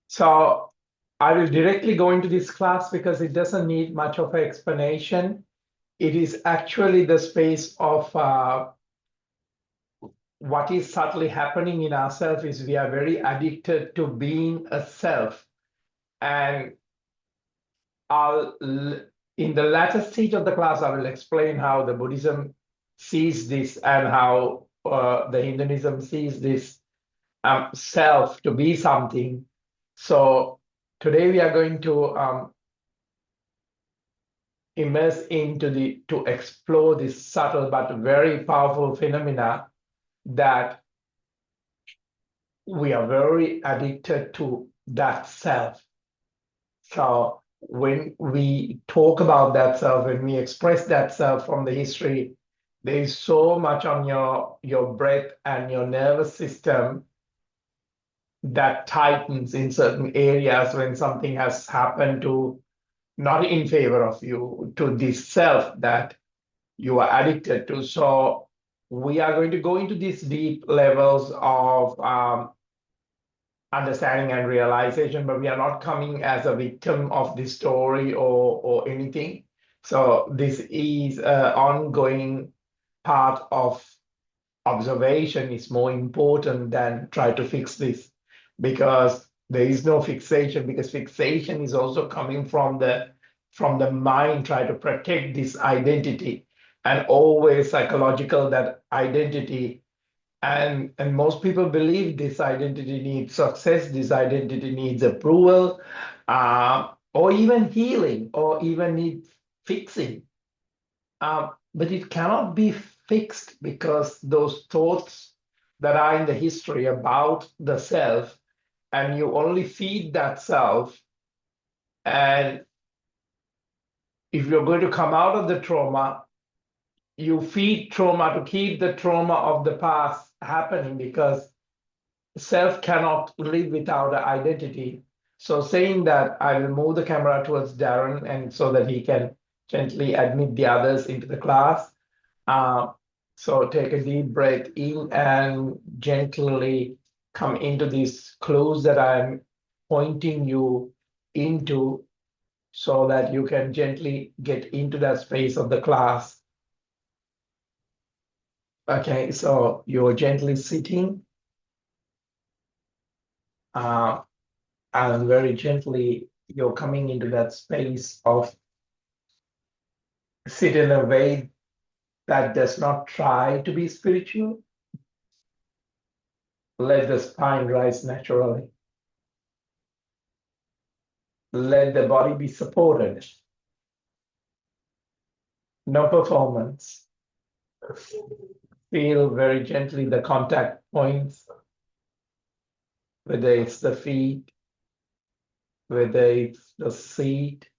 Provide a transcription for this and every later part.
So I will directly go into this class because it doesn't need much of an explanation. It is actually the space of what is subtly happening in ourselves is we are very addicted to being a self. And I'll, in the latter stage of the class, I will explain how the Buddhism sees this and how the Hinduism sees this self to be something. So today we are going to immerse into to explore this subtle but very powerful phenomena that we are very addicted to that self. So when we talk about that self, when we express that self from the history, there is so much on your breath and your nervous system that tightens in certain areas when something has happened to not in favor of you, to this self that you are addicted to. So we are going to go into these deep levels of understanding and realization, but we are not coming as a victim of this story or anything. So this is an ongoing part of observation is more important than try to fix this, because there is no fixation, because fixation is also coming from the mind try to protect this identity, and always psychological that identity, and most people believe this identity needs success, this identity needs approval, or even healing, or even needs fixing. But it cannot be fixed, because those thoughts that are in the history about the self, and you only feed that self. And if you're going to come out of the trauma, you feed trauma to keep the trauma of the past happening, because self cannot live without an identity. So saying that, I will move the camera towards Darren, and so that he can gently admit the others into the class. So take a deep breath in and gently come into these clues that I'm pointing you into, so that you can gently get into that space of the class. Okay, so you're gently sitting and very gently you're coming into that space of sit in a way that does not try to be spiritual. Let the spine rise naturally. Let the body be supported. No performance. Feel very gently the contact points, whether it's the feet, whether it's the seat,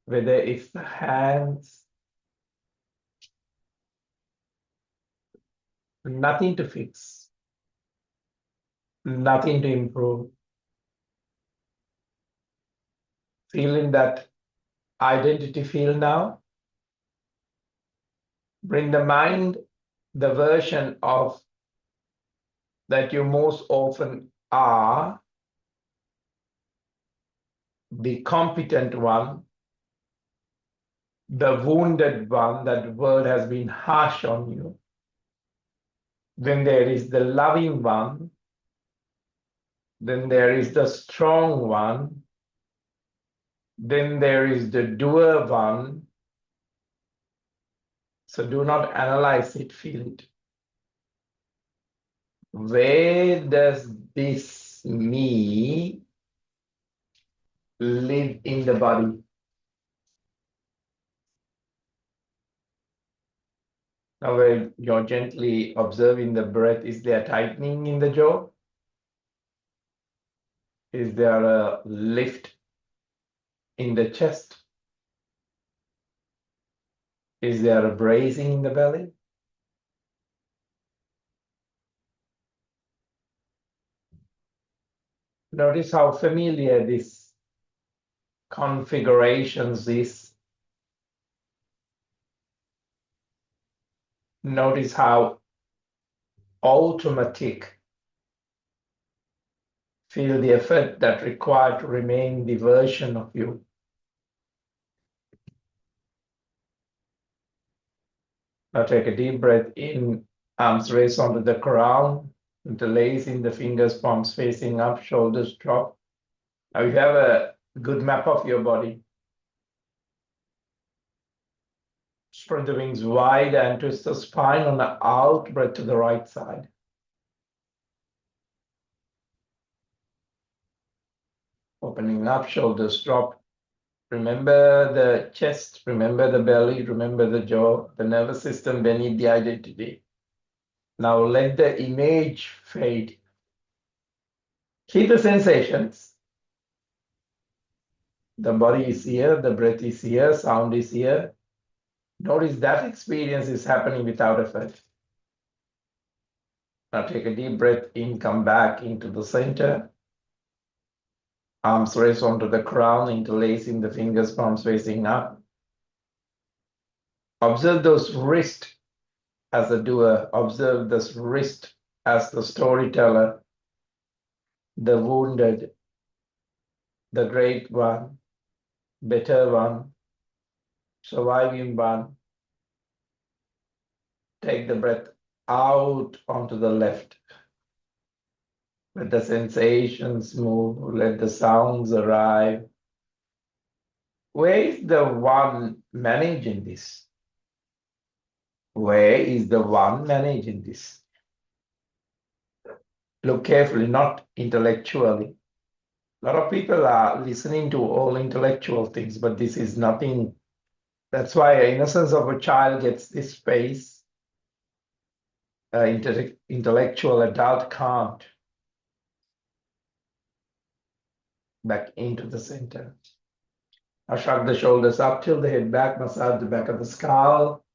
whether it's the hands. Nothing to fix, nothing to improve. Feeling that identity feel now. Bring the mind the version of that you most often are, the competent one, the wounded one, that word has been harsh on you. Then there is the loving one, then there is the strong one, then there is the doer one. So do not analyze it, feel it. Where does this me live in the body? Now, where you're gently observing the breath, is there tightening in the jaw? Is there a lift in the chest? Is there a bracing in the belly? Notice how familiar this configurations is. Notice how automatic Feel the effort that required to remain the version of you. Now take a deep breath in, arms raised onto the ground, interlacing the fingers, palms facing up, shoulders drop. Now you have a good map of your body. Spread the wings wide and twist the spine on the out breath to the right side. Opening up, shoulders drop. Remember the chest, remember the belly, remember the jaw, the nervous system beneath the identity. Now let the image fade. Keep the sensations. The body is here, the breath is here, sound is here. Notice that experience is happening without effort. Now take a deep breath in, come back into the center. Arms raised onto the crown, interlacing the fingers, palms facing up. Observe those wrists as the doer. Observe this wrist as the storyteller, the wounded, the great one, better one, surviving one. Take the breath out onto the left. Let the sensations move, let the sounds arrive. Where is the one managing this? Where is the one managing this? Look carefully, not intellectually. A lot of people are listening to all intellectual things, but this is nothing. That's why innocence of a child gets this space. Intellectual adult can't. Back into the center. Now shrug the shoulders up, tilt the head back, massage the back of the skull.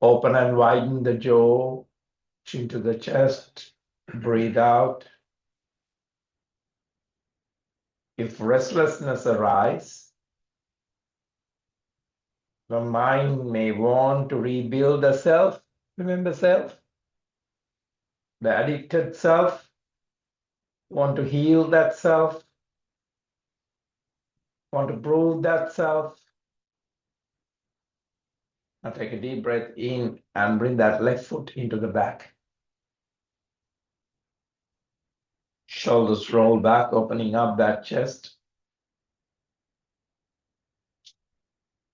Open and widen the jaw, chin to the chest. Breathe out. If restlessness arises, the mind may want to rebuild the self. Remember self? The addicted self. Want to heal that self. Want to prove that self. Now take a deep breath in and bring that left foot into the back. Shoulders roll back, opening up that chest.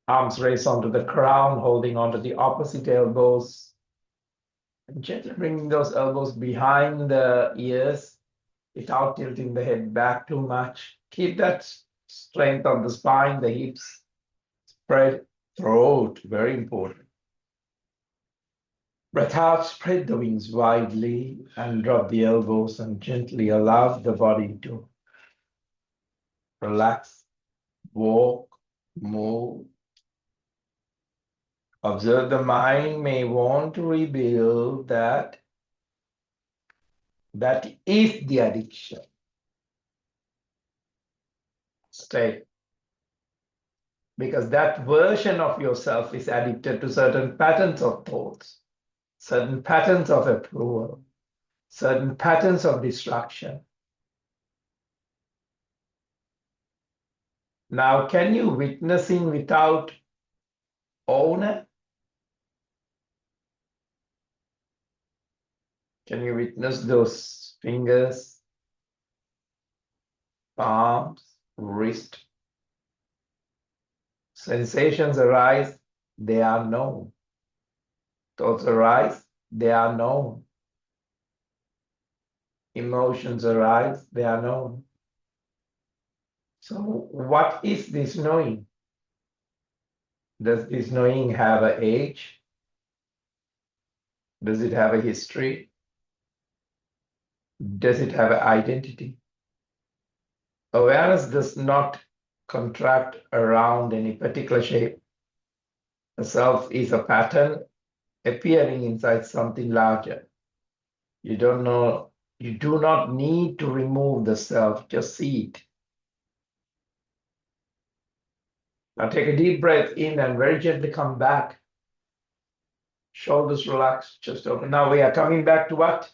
Arms raise onto the crown, holding onto the opposite elbows. And gently bringing those elbows behind the ears without tilting the head back too much. Keep that strength of the spine, the hips, spread, throat, very important. Breath out, spread the wings widely and drop the elbows and gently allow the body to relax, walk, move. Observe the mind may want to rebuild that. That is the addiction. Stay. Because that version of yourself is addicted to certain patterns of thoughts, certain patterns of approval, certain patterns of distraction. Now, can you witnessing without owner? Can you witness those fingers, palms, wrist? Sensations arise, they are known. Thoughts arise, they are known. Emotions arise, they are known. So what is this knowing? Does this knowing have an age? Does it have a history? Does it have an identity? Awareness does not contract around any particular shape. The self is a pattern appearing inside something larger. You don't know, you do not need to remove the self, just see it. Now take a deep breath in and very gently come back. Shoulders relaxed, chest open. Now we are coming back to what?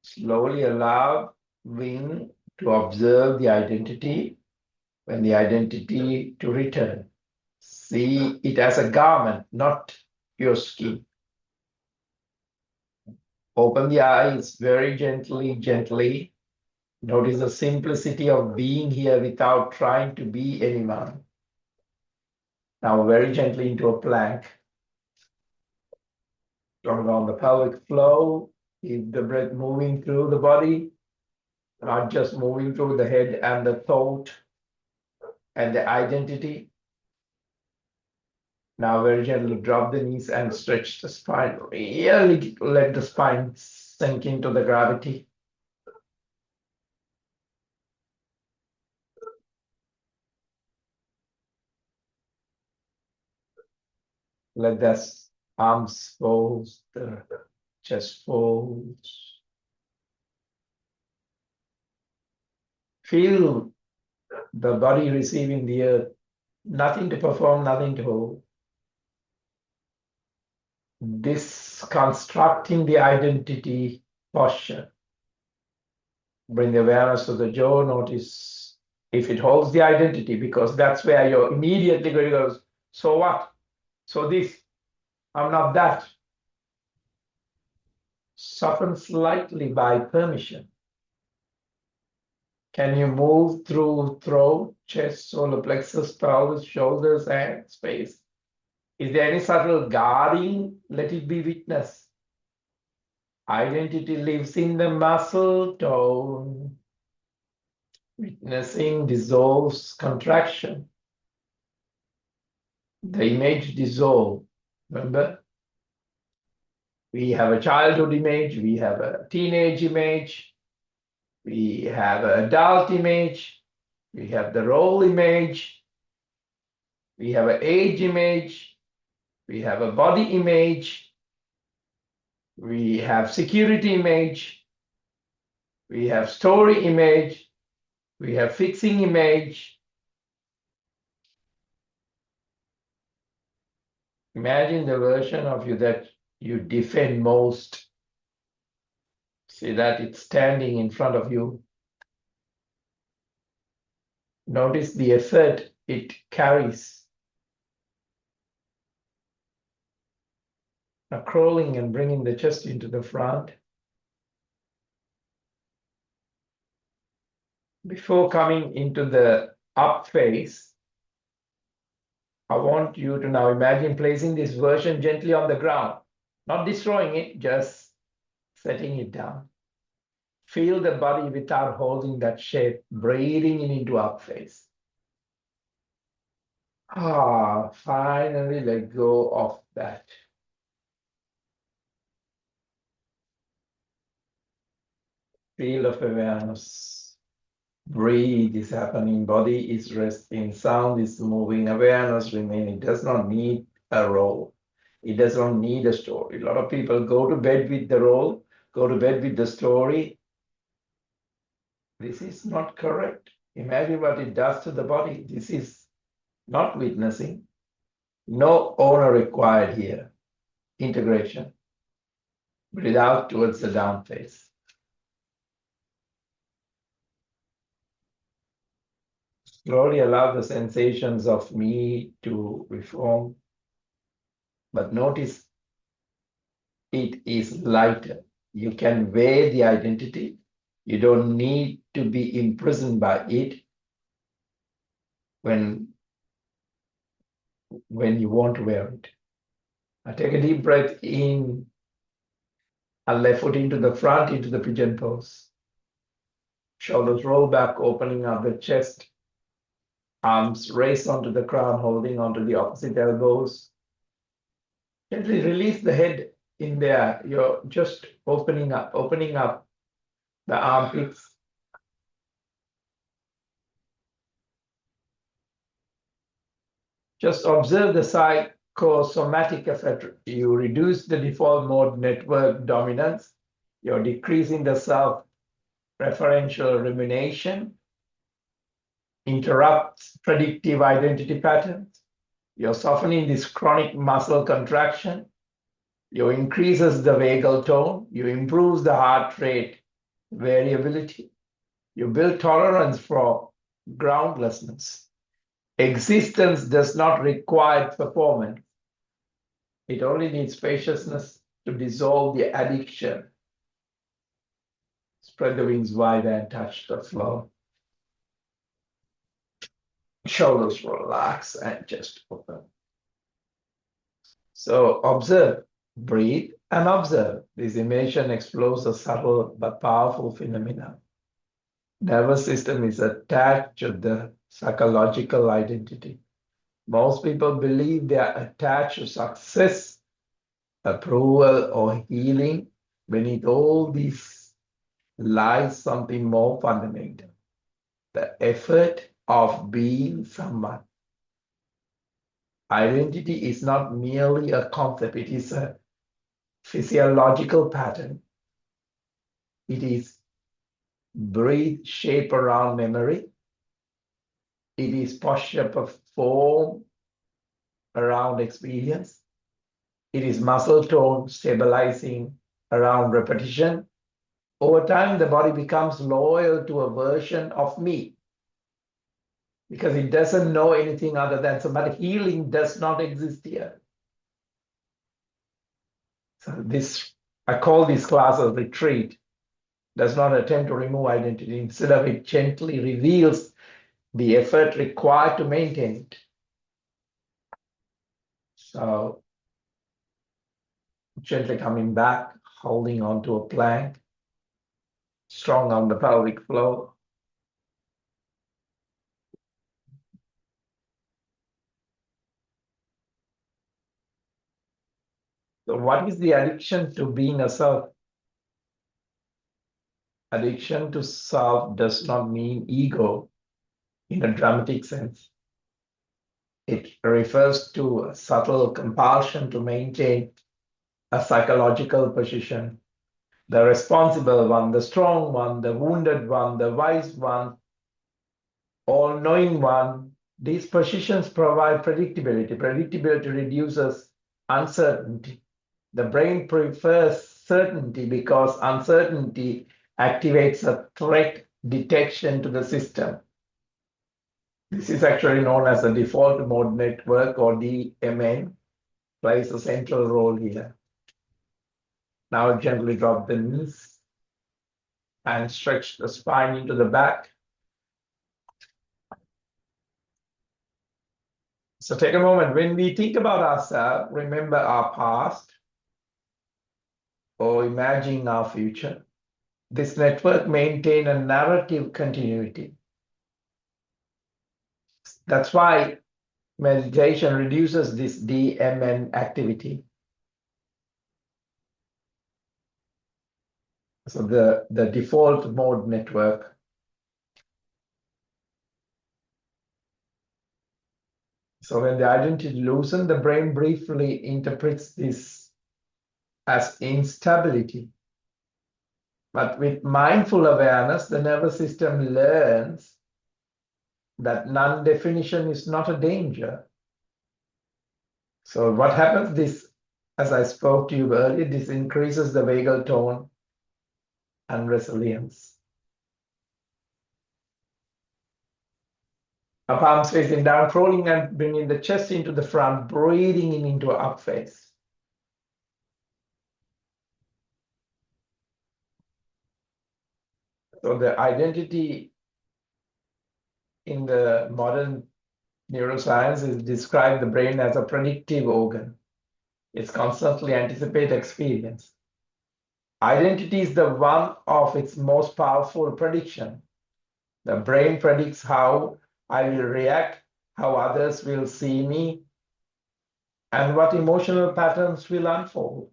Slowly allow wing to observe the identity, when the identity to return. See it as a garment, not your skin. Open the eyes very gently, gently. Notice the simplicity of being here without trying to be anyone. Now very gently into a plank. Turn on the pelvic flow. Keep the breath moving through the body, not just moving through the head and the thought and the identity. Now very gently drop the knees and stretch the spine. Really let the spine sink into the gravity. Let the arms fold, the chest folds. Feel the body receiving the earth. Nothing to perform, nothing to hold. This constructing the identity posture. Bring the awareness to the jaw. Notice if it holds the identity, because that's where you're immediately going to go, so what? So this, I'm not that. Soften slightly by permission. Can you move through throat, chest, solar plexus, pelvis, shoulders, and space? Is there any subtle guarding? Let it be witnessed. Identity lives in the muscle tone. Witnessing dissolves contraction. The image dissolves. Remember? We have a childhood image, we have a teenage image, we have an adult image, we have the role image, we have an age image, we have a body image, we have security image, we have story image, we have fixing image. Imagine the version of you that you defend most. See that it's standing in front of you. Notice the effort it carries. Now crawling and bringing the chest into the front. Before coming into the up phase, I want you to now imagine placing this version gently on the ground, not destroying it, just setting it down. Feel the body without holding that shape, breathing in into up phase. Finally let go of that. Field of awareness. Breathe is happening, body is resting, sound is moving, awareness remaining. It does not need a role. It does not need a story. A lot of people go to bed with the role, go to bed with the story. This is not correct. Imagine what it does to the body. This is not witnessing. No owner required here. Integration. Breathe out towards the down phase. Slowly allow the sensations of me to reform. But notice it is lighter. You can wear the identity. You don't need to be imprisoned by it when you want to wear it. Now take a deep breath in, and left foot into the front, into the pigeon pose. Shoulders roll back, opening up the chest. Arms raised onto the crown, holding onto the opposite elbows. Gently release the head in there. You're just opening up the armpits. Just observe the psychosomatic effect. You reduce the default mode network dominance. You're decreasing the self-referential rumination. Interrupts predictive identity patterns. You're softening this chronic muscle contraction. You increases the vagal tone. You improves the heart rate variability. You build tolerance for groundlessness. Existence does not require performance. It only needs spaciousness to dissolve the addiction. Spread the wings wide and touch the floor. Shoulders relax and just open. So observe, breathe, and observe. This immersion explores a subtle but powerful phenomenon. Nervous system is attached to the psychological identity. Most people believe they are attached to success, approval, or healing. Beneath all this lies something more fundamental: the effort of being someone. Identity is not merely a concept, it is a physiological pattern. It is breathe shape around memory. It is posture perform around experience. It is muscle tone stabilizing around repetition. Over time, the body becomes loyal to a version of me because it doesn't know anything other than so. But healing does not exist here. So this, I call this class a retreat. Does not attempt to remove identity. Instead of it gently reveals the effort required to maintain it. So gently coming back, holding on to a plank, strong on the pelvic floor. So what is the addiction to being a self? Addiction to self does not mean ego in a dramatic sense. It refers to a subtle compulsion to maintain a psychological position. The responsible one, the strong one, the wounded one, the wise one, all-knowing one. These positions provide predictability. Predictability reduces uncertainty. The brain prefers certainty because uncertainty activates a threat detection to the system. This is actually known as the default mode network, or DMN, plays a central role here. Now gently drop the knees and stretch the spine into the back. So take a moment. When we think about ourselves, remember our past or imagine our future. This network maintains a narrative continuity. That's why meditation reduces this DMN activity. So the default mode network. So when the identity loosens, the brain briefly interprets this as instability. But with mindful awareness, the nervous system learns that non-definition is not a danger. So what happens, this, as I spoke to you earlier, this increases the vagal tone and resilience. Our palms facing down, crawling and bringing the chest into the front, breathing in into an up face. So the identity in the modern neuroscience is described the brain as a predictive organ. It's constantly anticipate experience. Identity is the one of its most powerful prediction. The brain predicts how I will react, how others will see me, and what emotional patterns will unfold.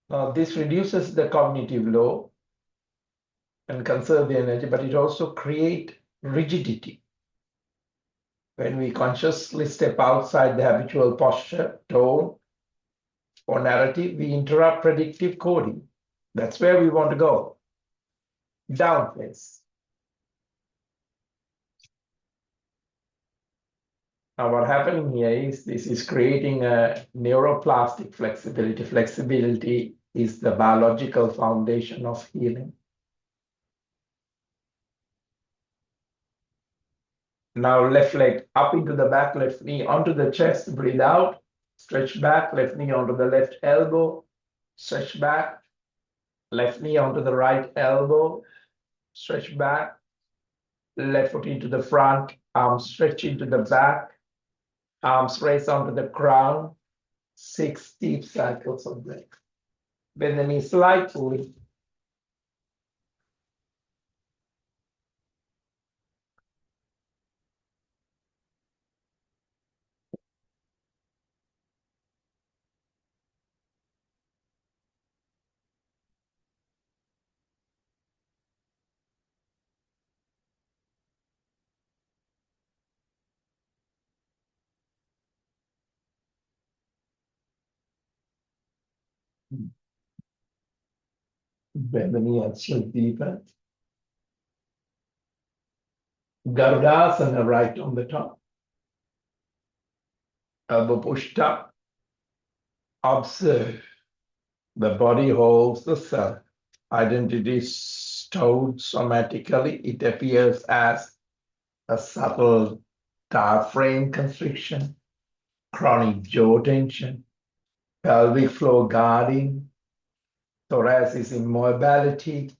Now, this reduces the cognitive load and conserve the energy, but it also creates rigidity. When we consciously step outside the habitual posture, tone, or narrative, we interrupt predictive coding. That's where we want to go. Down face. Now what happening here is this is creating a neuroplastic flexibility. Flexibility is the biological foundation of healing. Now left leg up into the back, left knee onto the chest, breathe out, stretch back, left knee onto the left elbow, stretch back, left knee onto the right elbow, stretch back, left foot into the front, arms stretch into the back, arms raise onto the crown, 6 deep cycles of breath. Bend the knee slightly. Bend the knee and shift deeper. Garudasana right on the top. Elbow pushed up. Observe. The body holds the self. Identity is stowed somatically. It appears as a subtle diaphragm constriction, chronic jaw tension, pelvic floor guarding, thoracic immobility.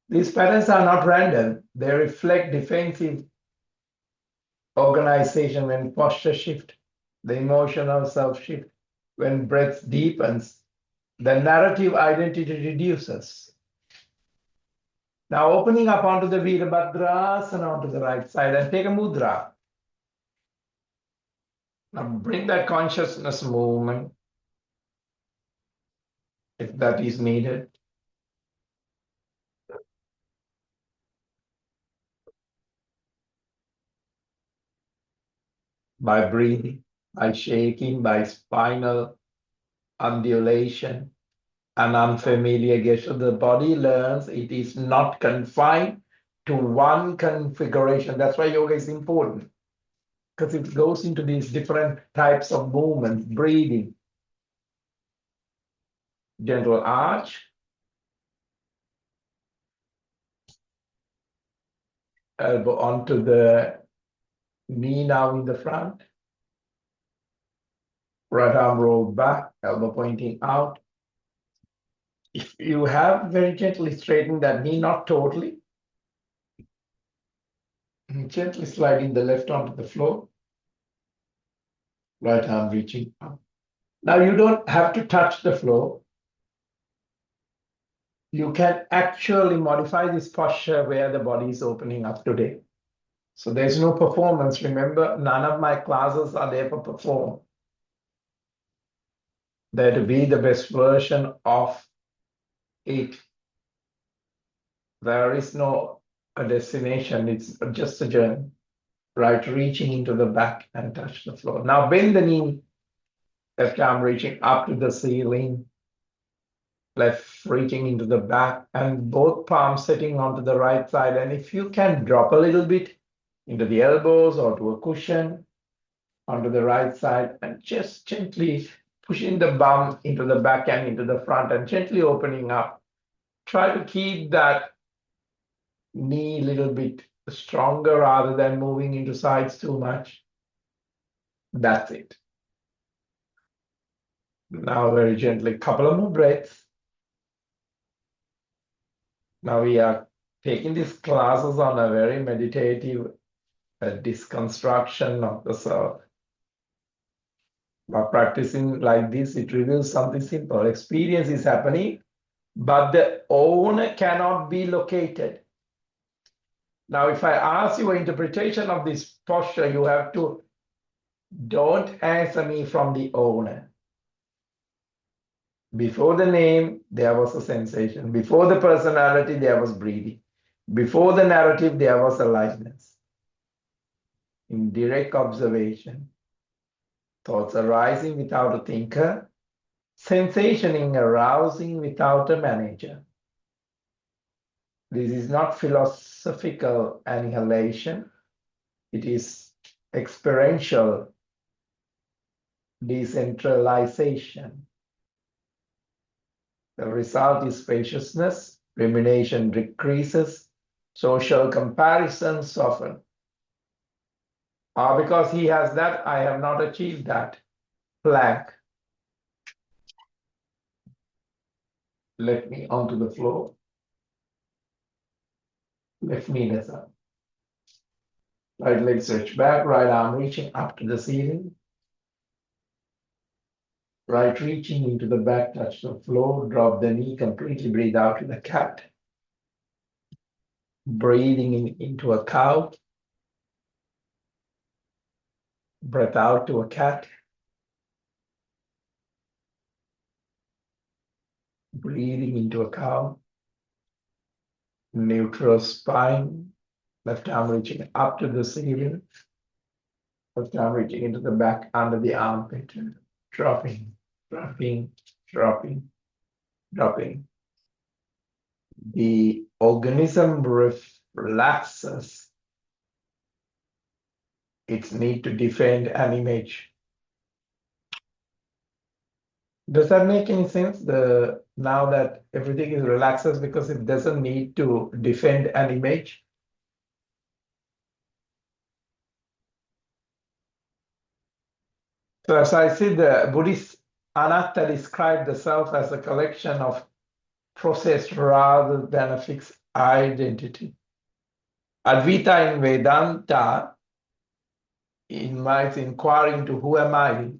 These patterns are not random. They reflect defensive organization when posture shift, the emotional self shift, when breath deepens, the narrative identity reduces. Now opening up onto the Virabhadrasana onto the right side and take a mudra. Now bring that consciousness movement if that is needed. By breathing, by shaking, by spinal undulation, an unfamiliar gesture. The body learns it is not confined to one configuration. That's why yoga is important, because it goes into these different types of movements, breathing, gentle arch, elbow onto the knee now in the front, right arm rolled back, elbow pointing out. If you have very gently straighten that knee, not totally, gently sliding the left onto the floor, right arm reaching up. Now you don't have to touch the floor. You can actually modify this posture where the body is opening up today. So there's no performance. Remember, none of my classes are there for perform. They're to be the best version of it. There is no a destination. It's just a journey. Right, reaching into the back and touch the floor. Now bend the knee. Left arm reaching up to the ceiling. Left reaching into the back and both palms sitting onto the right side. And if you can drop a little bit into the elbows or to a cushion onto the right side and just gently pushing the bum into the back and into the front and gently opening up. Try to keep that knee a little bit stronger rather than moving into sides too much. That's it. Now very gently, couple of more breaths. Now we are taking these classes on a very meditative disconstruction of the self. By practicing like this, it reveals something simple. Experience is happening, but the owner cannot be located. Now, if I ask you an interpretation of this posture, you have to, don't answer me from the owner. Before the name, there was a sensation. Before the personality, there was breathing. Before the narrative, there was aliveness. In direct observation, thoughts arising without a thinker, sensationing arousing without a manager. This is not philosophical annihilation. It is experiential decentralization. The result is spaciousness, rumination decreases, social comparisons soften. Because he has that, I have not achieved that. Plank. Let me onto the floor. Left knee is up. Right leg stretch back, right arm reaching up to the ceiling. Right reaching into the back, touch the floor, drop the knee, completely breathe out to the cat. Breathing in into a cow. Breath out to a cat. Breathing into a cow. Neutral spine. Left arm reaching up to the ceiling. Left arm reaching into the back under the armpit. Dropping, dropping, dropping, dropping. The organism relaxes its need to defend an image. Does that make any sense? Now that everything is relaxes because it doesn't need to defend an image. So as I see, the Buddhist anatta described the self as a collection of process rather than a fixed identity. Advaita in Vedanta invites inquiring to who am I,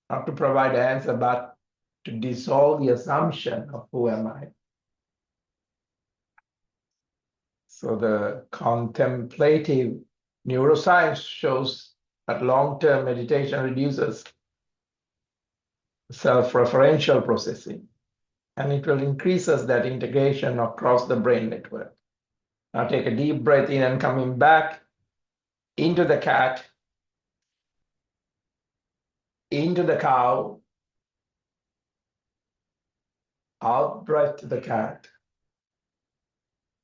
not to provide an answer, but to dissolve the assumption of who am I. So the contemplative neuroscience shows that long-term meditation reduces self-referential processing, and it will increases that integration across the brain network. Now take a deep breath in and coming back into the cat, into the cow, out breath to the cat,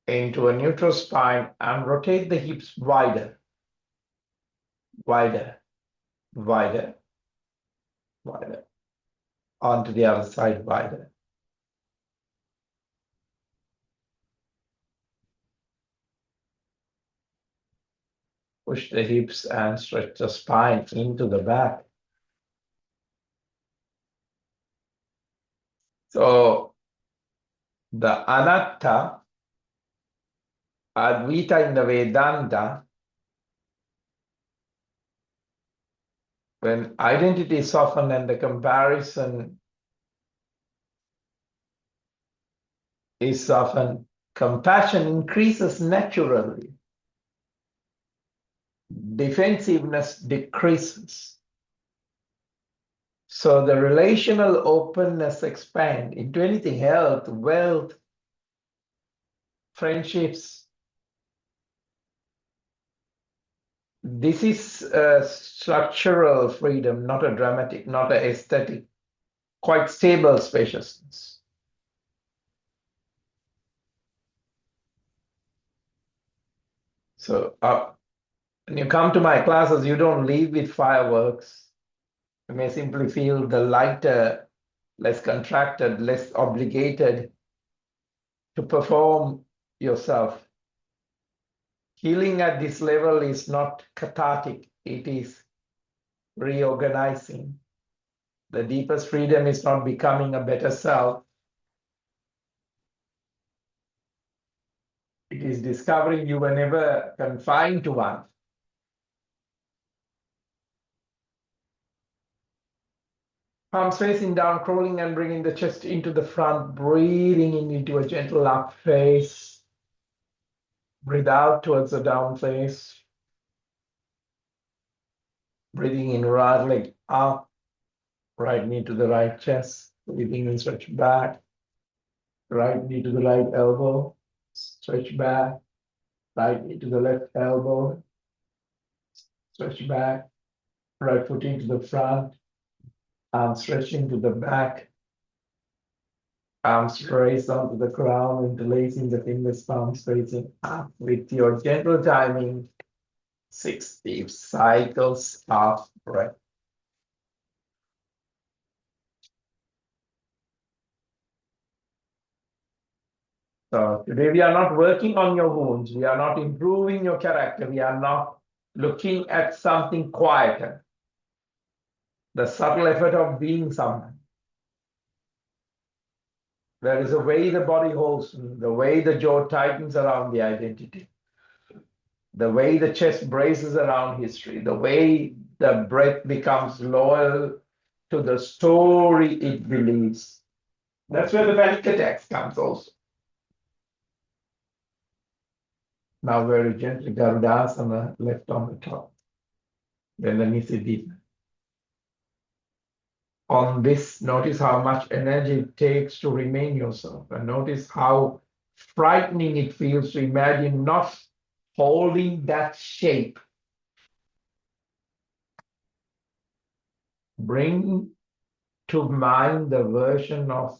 into a neutral spine, and rotate the hips wider, wider, wider, wider, onto the other side wider. Push the hips and stretch the spine into the back. So the anatta, Advaita in the Vedanta, when identity is softened and the comparison is softened, compassion increases naturally. Defensiveness decreases. So the relational openness expands into anything, health, wealth, friendships. This is a structural freedom, not a dramatic, not an aesthetic, quite stable spaciousness. So when you come to my classes, you don't leave with fireworks. You may simply feel the lighter, less contracted, less obligated to perform yourself. Healing at this level is not cathartic, it is reorganizing. The deepest freedom is not becoming a better self. It is discovering you were never confined to one. Palms facing down, crawling and bringing the chest into the front, breathing in into a gentle up face. Breathe out towards the down face. Breathing in, right leg up, right knee to the right chest. Breathing in, stretch back. Right knee to the right elbow. Stretch back. Right knee to the left elbow. Stretch back. Right foot into the front. Arm stretching to the back. Arms raised onto the ground, interlacing the fingers, palms facing up. With your gentle timing, 6 deep cycles of breath. So today we are not working on your wounds. We are not improving your character. We are not looking at something quieter. The subtle effort of being someone. There is a way the body holds me, the way the jaw tightens around the identity, the way the chest braces around history, the way the breath becomes loyal to the story it believes. That's where the panic attacks comes also. Now very gently, Garudasana left on the top. Then the Nisi. On this, notice how much energy it takes to remain yourself, and notice how frightening it feels to imagine not holding that shape. Bring to mind the version of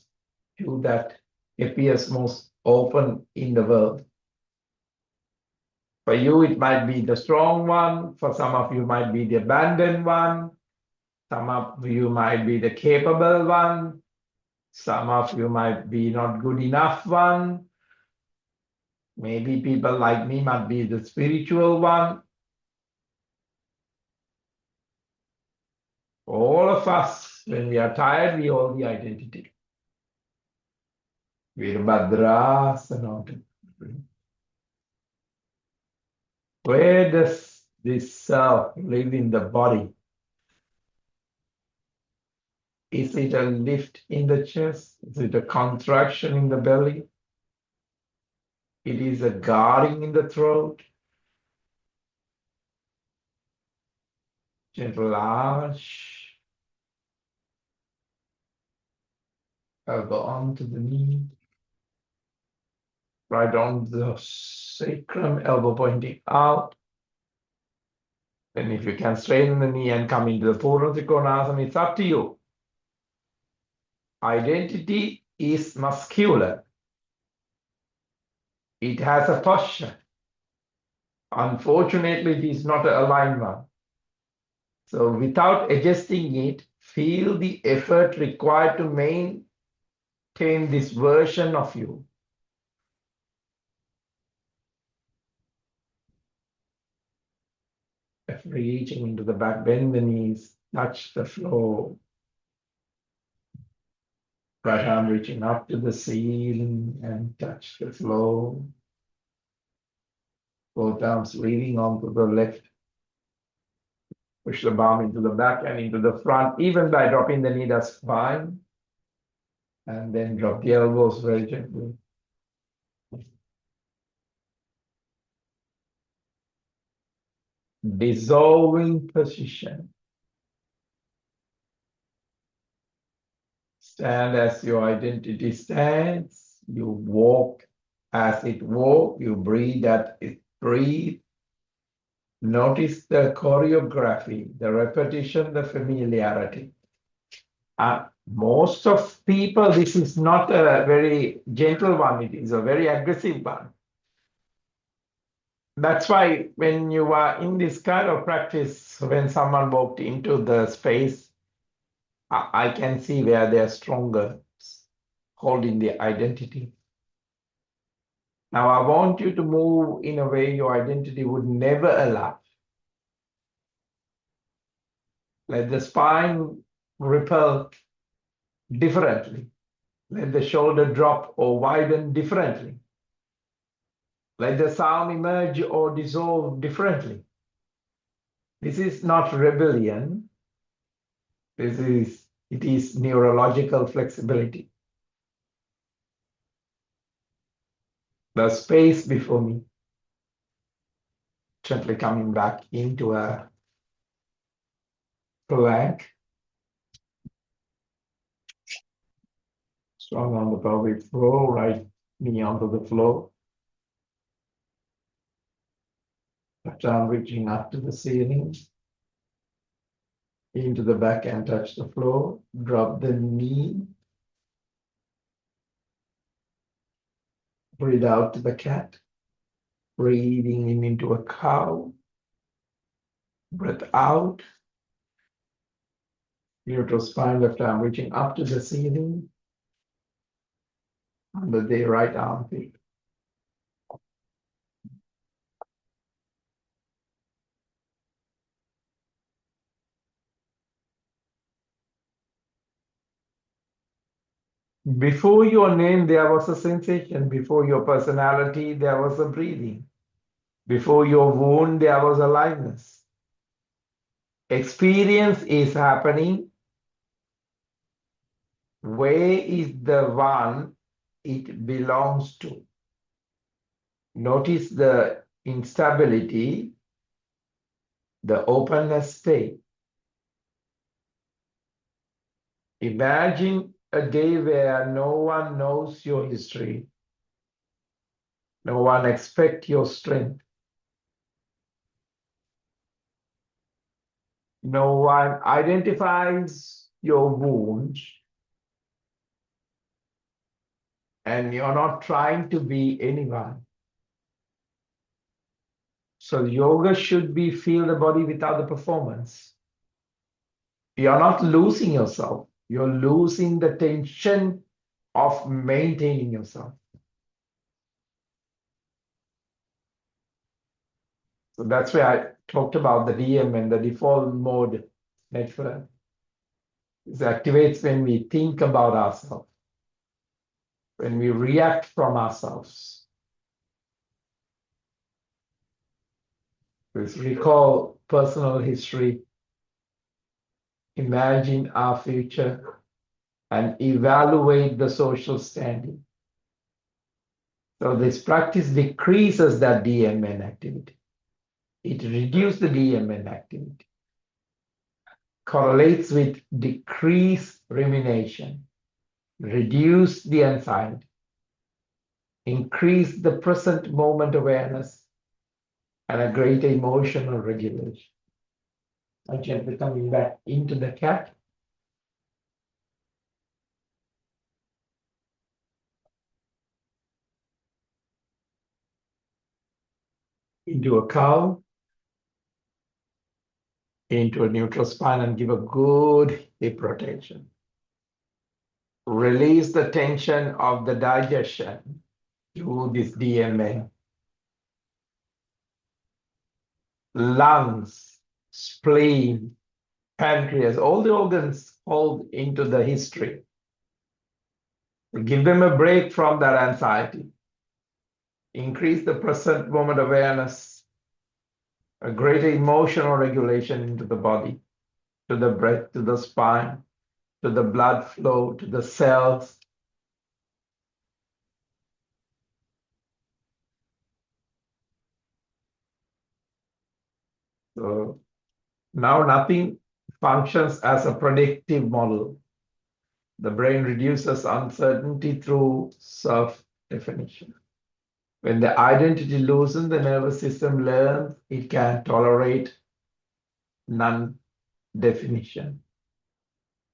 you that appears most open in the world. For you, it might be the strong one. For some of you, might be the abandoned one. Some of you might be the capable one. Some of you might be not good enough one. Maybe people like me might be the spiritual one. All of us, when we are tired, we hold the identity. Virabhadrasana. Where does this self live in the body? Is it a lift in the chest? Is it a contraction in the belly? It is a guarding in the throat. Gentle arch. Elbow onto the knee. Right on the sacrum, elbow pointing out. Then if you can straighten the knee and come into the Purna Trikonasana, it's up to you. Identity is muscular. It has a posture. Unfortunately, it is not an aligned one. So without adjusting it, feel the effort required to maintain this version of you. Reaching into the back, bend the knees, touch the floor. Right arm reaching up to the ceiling and touch the floor. Both arms leaning onto the left. Push the palm into the back and into the front. Even by dropping the knee, that's fine. And then drop the elbows very gently. Dissolving position. Stand as your identity stands. You walk as it walks. You breathe as it breathes. Notice the choreography, the repetition, the familiarity. Most of people, this is not a very gentle one. It is a very aggressive one. That's why when you are in this kind of practice, when someone walked into the space, I can see where they're stronger, holding the identity. Now I want you to move in a way your identity would never allow. Let the spine ripple differently. Let the shoulder drop or widen differently. Let the sound emerge or dissolve differently. This is not rebellion. It is neurological flexibility. The space before me, gently coming back into a plank. Strong on the pelvic floor, right knee onto the floor. Left arm reaching up to the ceiling. Into the back and touch the floor. Drop the knee. Breathe out to the cat. Breathing in into a cow. Breath out. Neutral spine, left arm reaching up to the ceiling. Under the right armpit. Before your name, there was a sensation. Before your personality, there was a breathing. Before your wound, there was aliveness. Experience is happening. Where is the one it belongs to? Notice the instability, the openness state. Imagine a day where no one knows your history. No one expects your strength. No one identifies your wounds. And you're not trying to be anyone. So yoga should be feel the body without the performance. You're not losing yourself. You're losing the tension of maintaining yourself. So that's why I talked about the DM and the default mode network. It activates when we think about ourselves, when we react from ourselves. Let's recall personal history, imagine our future, and evaluate the social standing. So this practice decreases that DMN activity. It reduces the DMN activity. Correlates with decreased rumination, reduce the anxiety, increase the present moment awareness, and a greater emotional regulation. I'm gently coming back into the cat. Into a cow, into a neutral spine, and give a good hip rotation. Release the tension of the digestion to this DMA. Lungs, spleen, pancreas, all the organs hold into the history. Give them a break from that anxiety. Increase the present moment awareness, a greater emotional regulation into the body, to the breath, to the spine, to the blood flow, to the cells. So now nothing functions as a predictive model. The brain reduces uncertainty through self-definition. When the identity loosens, the nervous system learns it can tolerate non-definition.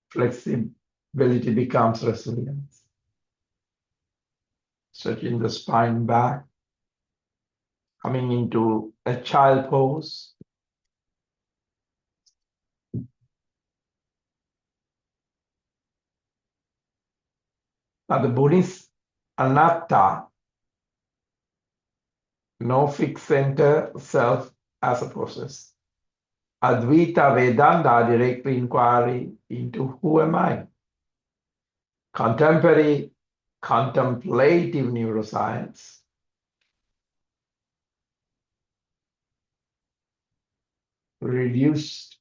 Flexibility becomes resilience. Stretching the spine back, coming into a child pose. Now the Buddhist anatta, no fixed center, self as a process. Advaita Vedanta, direct inquiry into who am I? Contemporary contemplative neuroscience reduced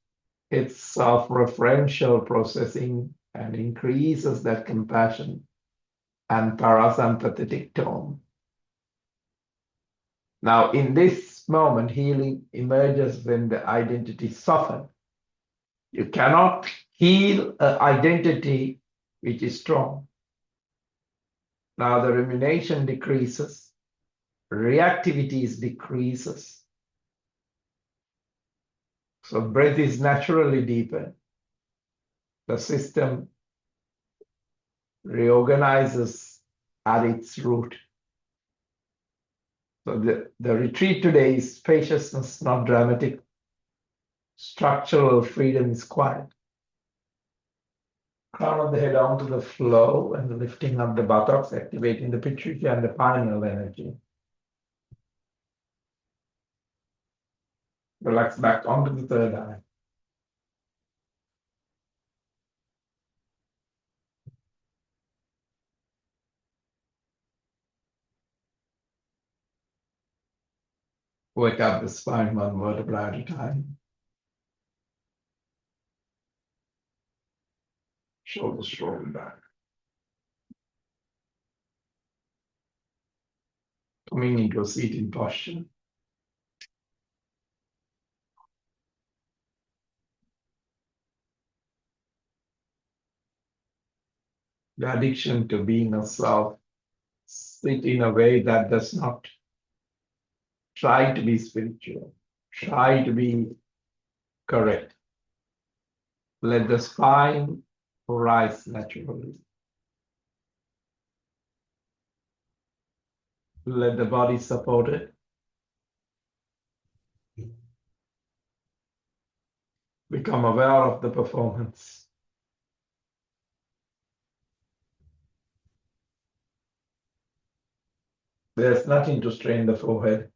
its self-referential processing and increases that compassion and parasympathetic tone. Now, in this moment, healing emerges when the identity softens. You cannot heal an identity which is strong. Now the rumination decreases, reactivity decreases. So breath is naturally deepened. The system reorganizes at its root. So the retreat today is spaciousness, not dramatic. Structural freedom is quiet. Crown of the head onto the flow and lifting up the buttocks, activating the pituitary and the pineal energy. Relax back onto the third eye. Wake up the spine one vertebra at a time. Shoulders rolling back. Coming into a seated posture. The addiction to being a self, sit in a way that does not try to be spiritual, try to be correct. Let the spine rise naturally. Let the body support it. Become aware of the performance. There's nothing to strain the forehead.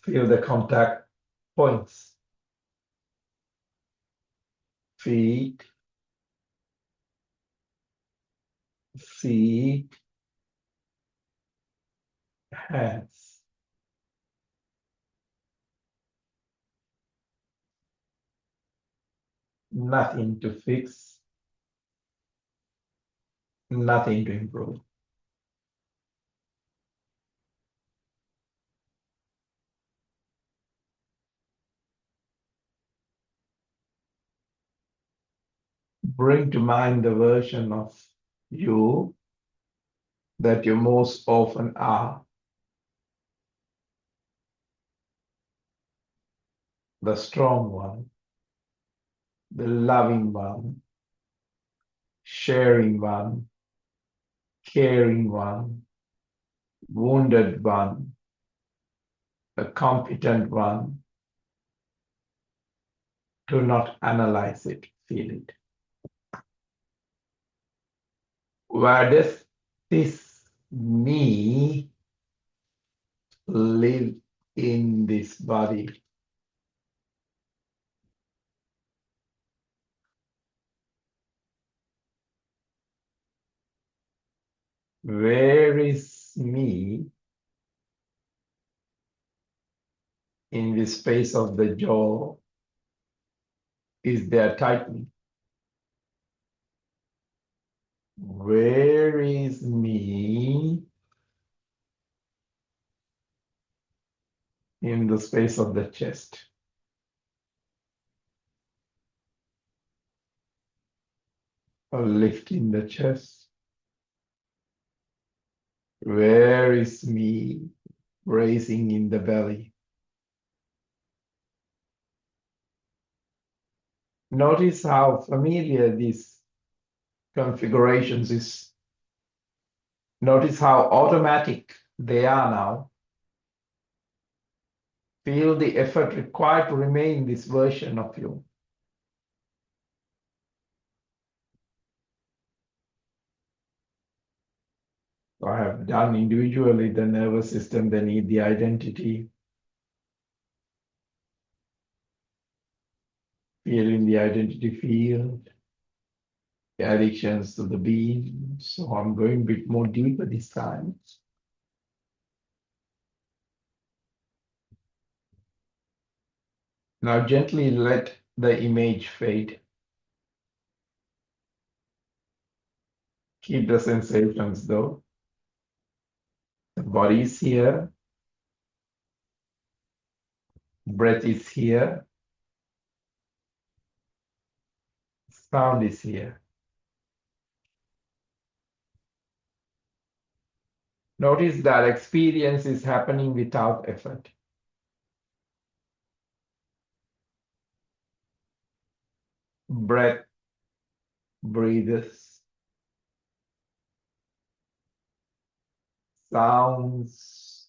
Feel the contact points. Feet, feet, hands. Nothing to fix, nothing to improve. Bring to mind the version of you that you most often are. The strong one, the loving one, sharing one, caring one, wounded one, the competent one. Do not analyze it, feel it. Where does this me live in this body? Where is me in the space of the jaw? Is there tightening? Where is me in the space of the chest? A lift in the chest. Where is me raising in the belly? Notice how familiar these configurations is. Notice how automatic they are now. Feel the effort required to remain this version of you. I have done individually the nervous system, they need the identity. Feeling the identity field, the addictions to the being. So I'm going a bit more deeper this time. Now gently let the image fade. Keep the sensations though. The body is here. Breath is here. Sound is here. Notice that experience is happening without effort. Breath breathes. Sounds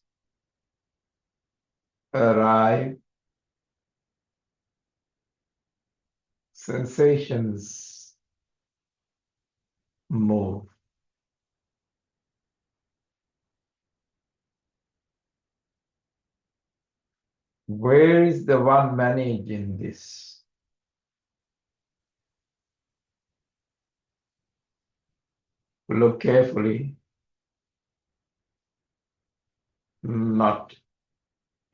arrive. Sensations move. Where is the one managing this? Look carefully. not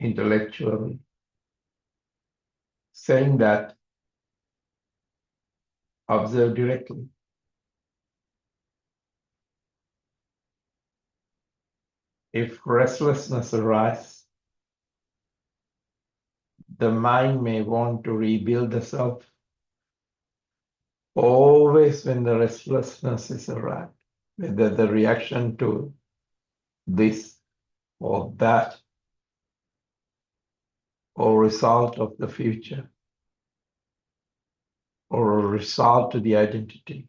intellectually, saying that observe directly. If restlessness arises, the mind may want to rebuild the self. Always when the restlessness is around, whether the reaction to this or that, or result of the future, or a result to the identity.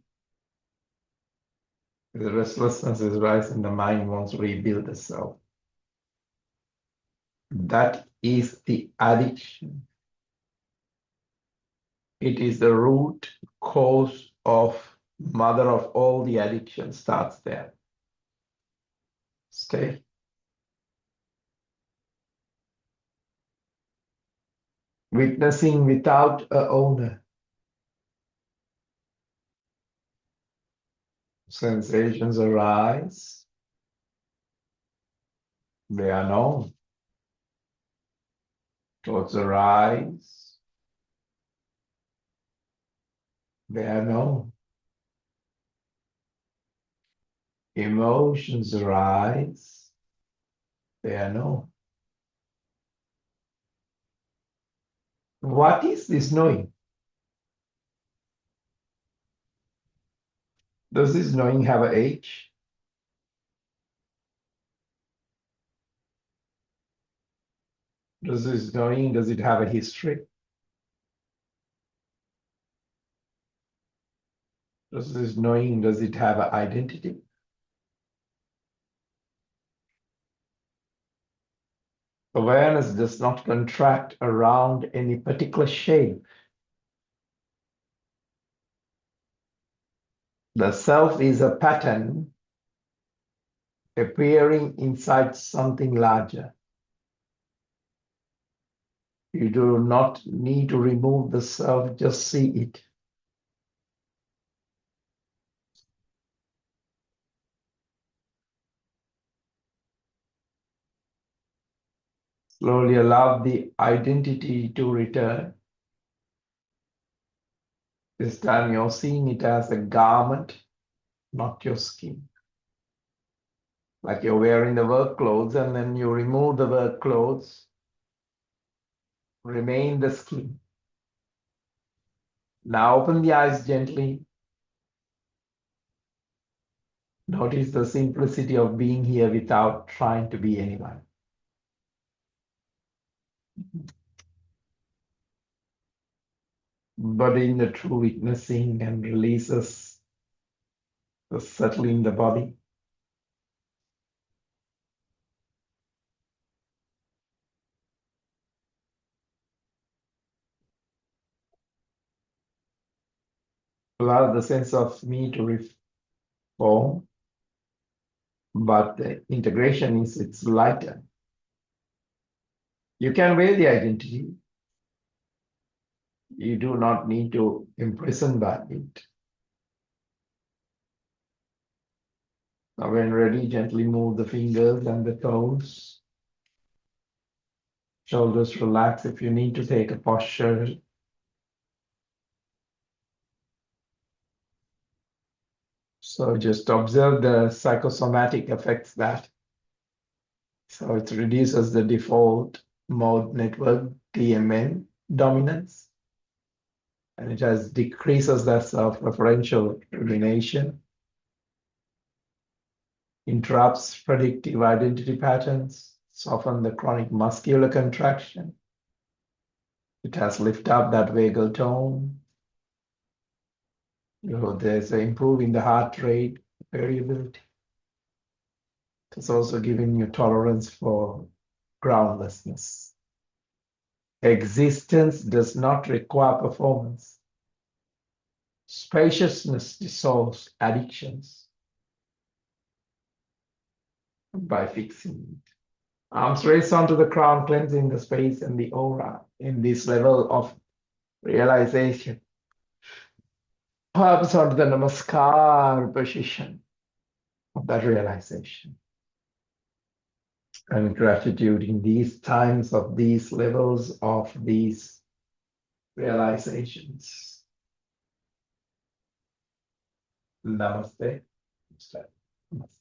The restlessness is rising, the mind wants to rebuild the self. That is the addiction. It is the root cause of mother of all the addiction starts there. Stay. Witnessing without an owner. Sensations arise. They are known. Thoughts arise. They are known. Emotions arise. They are known. What is this knowing? Does this knowing have an age? Does this knowing, does it have a history? Does this knowing, does it have an identity? Awareness does not contract around any particular shape. The self is a pattern appearing inside something larger. You do not need to remove the self, just see it. Slowly allow the identity to return. This time you're seeing it as a garment, not your skin. Like you're wearing the work clothes and then you remove the work clothes, remain the skin. Now open the eyes gently. Notice the simplicity of being here without trying to be anyone. But in the true witnessing and releases the settling the body. Allow the sense of me to reform, but the integration is it's lighter. You can wear the identity. You do not need to imprison by it. Now when ready, gently move the fingers and the toes. Shoulders relax if you need to take a posture. So just observe the psychosomatic effects that. So it reduces the default mode network, DMN dominance. And it has decreases that self-referential rumination, interrupts predictive identity patterns, soften the chronic muscular contraction. It has lift up that vagal tone. There's an improving the heart rate variability. It's also giving you tolerance for groundlessness. Existence does not require performance. Spaciousness dissolves addictions by fixing it. Arms raised onto the crown, cleansing the space and the aura in this level of realization. Palms onto the namaskar position of that realization. and gratitude in these times of these levels of these realizations. Namaste. Namaste.